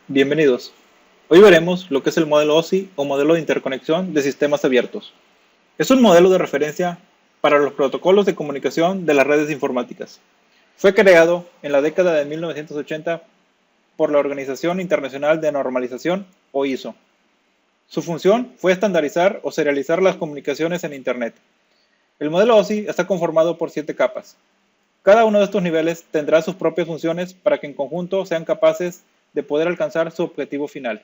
Bienvenidos. Hoy veremos lo que es el modelo OSI o modelo de interconexión de sistemas abiertos. Es un modelo de referencia para los protocolos de comunicación de las redes informáticas. Fue creado en la década de 1980 por la Organización Internacional de Normalización o ISO. Su función fue estandarizar o serializar las comunicaciones en Internet. El modelo OSI está conformado por 7 capas. Cada uno de estos niveles tendrá sus propias funciones para que en conjunto sean capaces de poder alcanzar su objetivo final.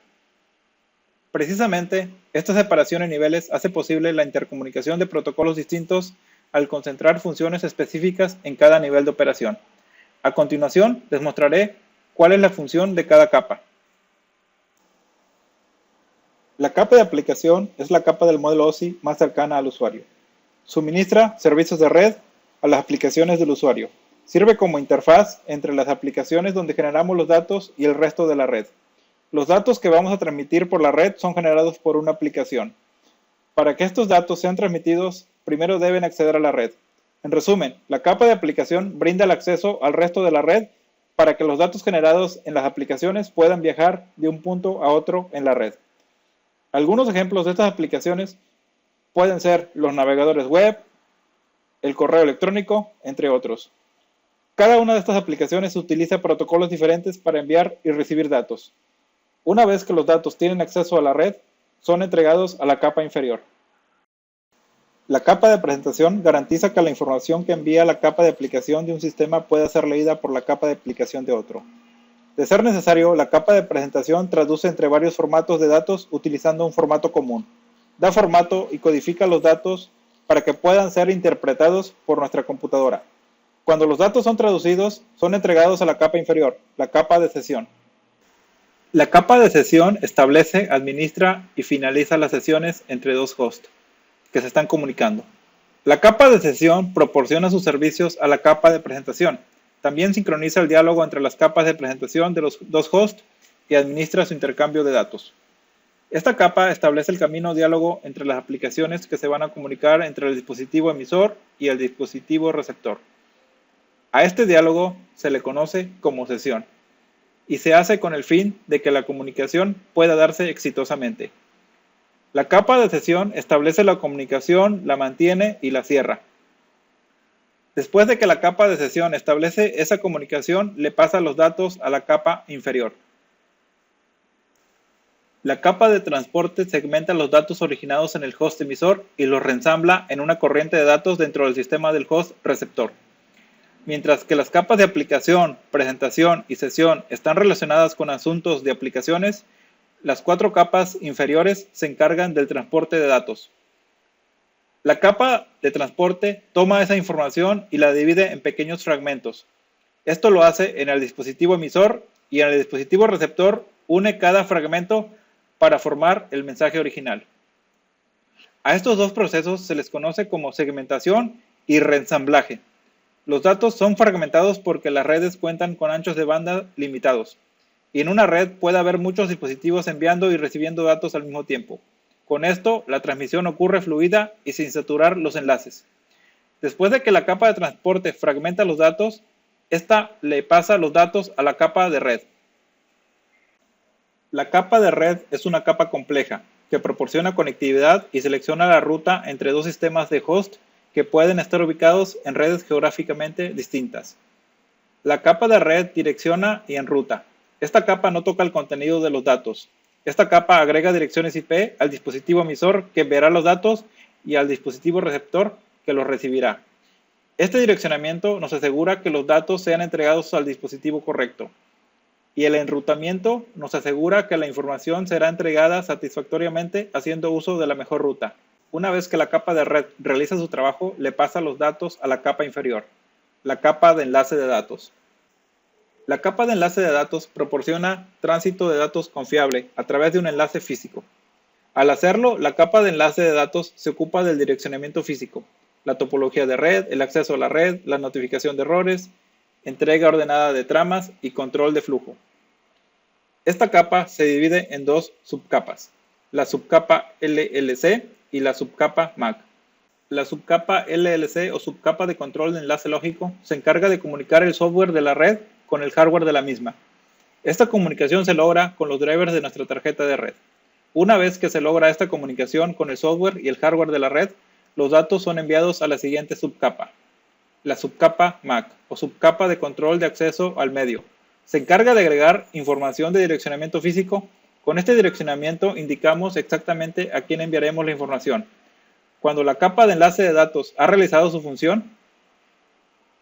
Precisamente, esta separación en niveles hace posible la intercomunicación de protocolos distintos al concentrar funciones específicas en cada nivel de operación. A continuación, les mostraré cuál es la función de cada capa. La capa de aplicación es la capa del modelo OSI más cercana al usuario. Suministra servicios de red a las aplicaciones del usuario. Sirve como interfaz entre las aplicaciones donde generamos los datos y el resto de la red. Los datos que vamos a transmitir por la red son generados por una aplicación. Para que estos datos sean transmitidos, primero deben acceder a la red. En resumen, la capa de aplicación brinda el acceso al resto de la red para que los datos generados en las aplicaciones puedan viajar de un punto a otro en la red. Algunos ejemplos de estas aplicaciones pueden ser los navegadores web, el correo electrónico, entre otros. Cada una de estas aplicaciones utiliza protocolos diferentes para enviar y recibir datos. Una vez que los datos tienen acceso a la red, son entregados a la capa inferior. La capa de presentación garantiza que la información que envía la capa de aplicación de un sistema pueda ser leída por la capa de aplicación de otro. De ser necesario, la capa de presentación traduce entre varios formatos de datos utilizando un formato común. Da formato y codifica los datos para que puedan ser interpretados por nuestra computadora. Cuando los datos son traducidos, son entregados a la capa inferior, la capa de sesión. La capa de sesión establece, administra y finaliza las sesiones entre dos hosts que se están comunicando. La capa de sesión proporciona sus servicios a la capa de presentación. También sincroniza el diálogo entre las capas de presentación de los dos hosts y administra su intercambio de datos. Esta capa establece el camino diálogo entre las aplicaciones que se van a comunicar entre el dispositivo emisor y el dispositivo receptor. A este diálogo se le conoce como sesión y se hace con el fin de que la comunicación pueda darse exitosamente. La capa de sesión establece la comunicación, la mantiene y la cierra. Después de que la capa de sesión establece esa comunicación, le pasa los datos a la capa inferior. La capa de transporte segmenta los datos originados en el host emisor y los reensambla en una corriente de datos dentro del sistema del host receptor. Mientras que las capas de aplicación, presentación y sesión están relacionadas con asuntos de aplicaciones, las 4 capas inferiores se encargan del transporte de datos. La capa de transporte toma esa información y la divide en pequeños fragmentos. Esto lo hace en el dispositivo emisor y en el dispositivo receptor une cada fragmento para formar el mensaje original. A estos dos procesos se les conoce como segmentación y reensamblaje. Los datos son fragmentados porque las redes cuentan con anchos de banda limitados, y en una red puede haber muchos dispositivos enviando y recibiendo datos al mismo tiempo. Con esto, la transmisión ocurre fluida y sin saturar los enlaces. Después de que la capa de transporte fragmenta los datos, esta le pasa los datos a la capa de red. La capa de red es una capa compleja que proporciona conectividad y selecciona la ruta entre dos sistemas de host que pueden estar ubicados en redes geográficamente distintas. La capa de red direcciona y enruta. Esta capa no toca el contenido de los datos. Esta capa agrega direcciones IP al dispositivo emisor que verá los datos y al dispositivo receptor que los recibirá. Este direccionamiento nos asegura que los datos sean entregados al dispositivo correcto. Y el enrutamiento nos asegura que la información será entregada satisfactoriamente haciendo uso de la mejor ruta. Una vez que la capa de red realiza su trabajo, le pasa los datos a la capa inferior, la capa de enlace de datos. La capa de enlace de datos proporciona tránsito de datos confiable a través de un enlace físico. Al hacerlo, la capa de enlace de datos se ocupa del direccionamiento físico, la topología de red, el acceso a la red, la notificación de errores, entrega ordenada de tramas y control de flujo. Esta capa se divide en dos subcapas, la subcapa LLC y la subcapa MAC. La subcapa LLC o subcapa de control de enlace lógico se encarga de comunicar el software de la red con el hardware de la misma. Esta comunicación se logra con los drivers de nuestra tarjeta de red. Una vez que se logra esta comunicación con el software y el hardware de la red, los datos son enviados a la siguiente subcapa, la subcapa MAC o subcapa de control de acceso al medio. Se encarga de agregar información de direccionamiento físico. Con este direccionamiento indicamos exactamente a quién enviaremos la información. Cuando la capa de enlace de datos ha realizado su función,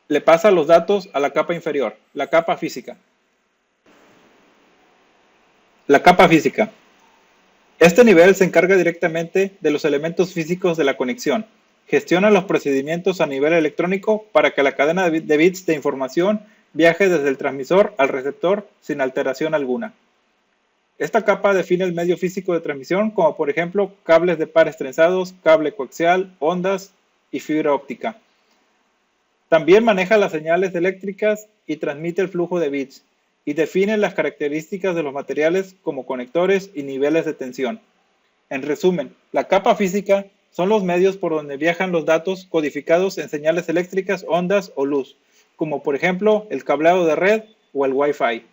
le pasa los datos a la capa inferior, la capa física. La capa física. Este nivel se encarga directamente de los elementos físicos de la conexión. Gestiona los procedimientos a nivel electrónico para que la cadena de bits de información viaje desde el transmisor al receptor sin alteración alguna. Esta capa define el medio físico de transmisión, como por ejemplo cables de pares trenzados, cable coaxial, ondas y fibra óptica. También maneja las señales eléctricas y transmite el flujo de bits, y define las características de los materiales como conectores y niveles de tensión. En resumen, la capa física son los medios por donde viajan los datos codificados en señales eléctricas, ondas o luz, como por ejemplo el cableado de red o el Wi-Fi.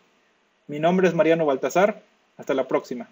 Mi nombre es Mariano Baltazar. Hasta la próxima.